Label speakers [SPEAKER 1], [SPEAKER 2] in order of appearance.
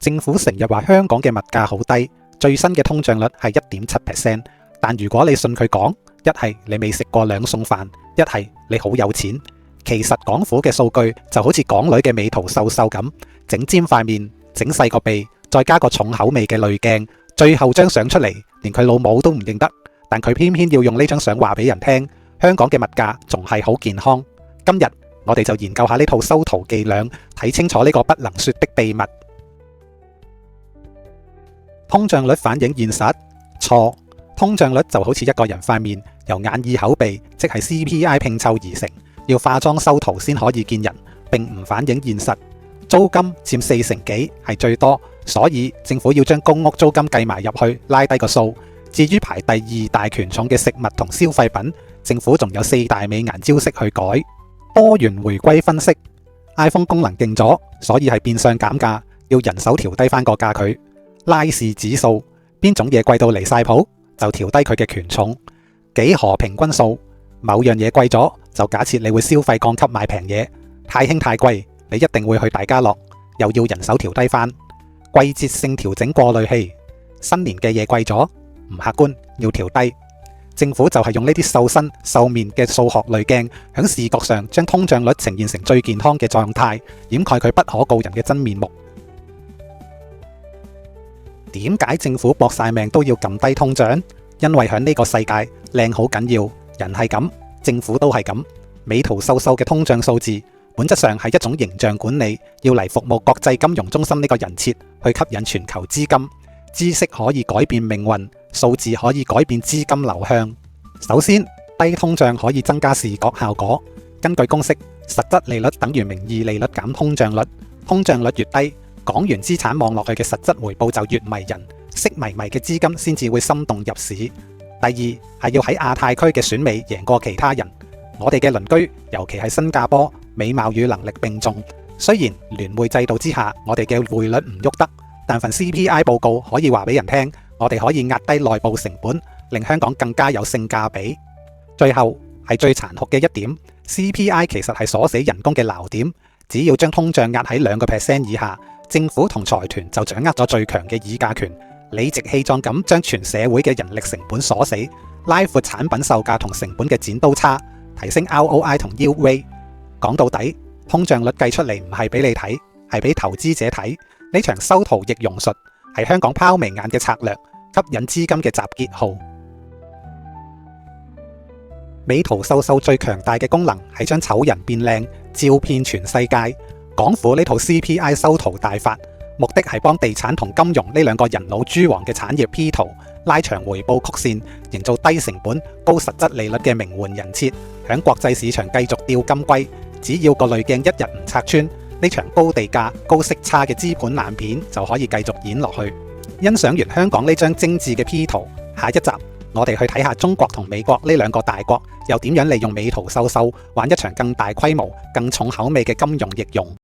[SPEAKER 1] 政府成日話香港嘅物價好低，最新嘅通脹率係1.7%。但如果你信佢講，一係你未食過兩餸飯，一係你好有錢。其實港府嘅數據就好似港女嘅美圖秀秀咁，整尖塊面，整細個鼻，再加個重口味嘅濾鏡，最後張相出嚟，連佢老母都唔認得。但佢偏偏要用呢張相話俾人聽，香港嘅物價仲係好健康。今日我哋就研究下呢套修圖伎倆，睇清楚呢個不能說的秘密。通脹率反映現實？錯，通脹率就好似一個人塊面，由眼耳口鼻，即係 CPI 拼湊而成，要化妝修圖先可以見人，並唔反映現實。租金佔4成幾係最多，所以政府要將公屋租金計埋入去，拉低個數。至於排第二大權重嘅食物同消費品，政府仲有4大美顏招式去改。多元回歸分析 ，iPhone 功能勁咗，所以係變相減價，要人手調低翻個價佢。拉氏指數，邊種嘢貴到離晒譜，就調低佢嘅權重。幾何平均數，某樣嘢貴咗，就假設你會消費降級買平嘢，太興太貴，你一定會去大家樂，又要人手調低翻。季節性調整過濾器，新年嘅嘢貴咗，唔客觀，要調低。政府就係用呢啲瘦身瘦面嘅數學濾鏡，響視覺上將通脹率呈現成最健康嘅狀態，掩蓋佢不可告人嘅真面目。點解政府搏晒命都要撳低通脹？因為響呢個世界靚好緊要，人係咁，政府都係咁。美圖秀秀嘅通脹數字，本質上係一種形象管理，要嚟服務國際金融中心呢個人設，去吸引全球資金。知識可以改變命運，數字可以改變資金流向。首先，低通脹可以增加視覺效果。根據公式，實質利率等於名義利率減通脹率，通脹率越低，港元資產望落去嘅實質回報就越迷人，色迷迷嘅資金先至會心動入市。第二係要喺亞太區嘅選美贏過其他人。我哋嘅鄰居，尤其係新加坡，美貌與能力並重。雖然聯匯制度之下，我哋嘅匯率唔喐得，但份 CPI 報告可以話俾人聽，我哋可以壓低內部成本，令香港更加有性價比。最後係最殘酷嘅一點， CPI 其實係鎖死人工嘅錨點，只要將通脹壓喺2% 以下，政府同財團就掌握咗最強嘅議價權，理直氣壯咁將全社會嘅人力成本鎖死，拉闊產品售價同成本嘅剪刀差，提升 ROI 同 yield rate。講到底，通脹率計出嚟唔係俾你睇，係俾投資者睇。呢場修圖易容術係香港拋眉眼嘅策略，吸引資金嘅集結號。美圖秀秀最強大嘅功能係將醜人變靚，照騙全世界。港府呢套 CPI 修圖大法，目的係幫地產同金融呢兩個人老珠黃嘅產業 P 圖，拉長回報曲線，營造低成本高實質利率嘅名媛人設，響國際市場繼續釣金龜。只要個濾鏡一日唔拆穿，呢場高地價高息差嘅資本爛片就可以繼續演落去。欣賞完香港呢張精緻嘅 P 圖，下一集我哋去睇下中國同美國呢兩個大國又點樣利用美圖秀秀玩一場更大規模、更重口味嘅金融易容。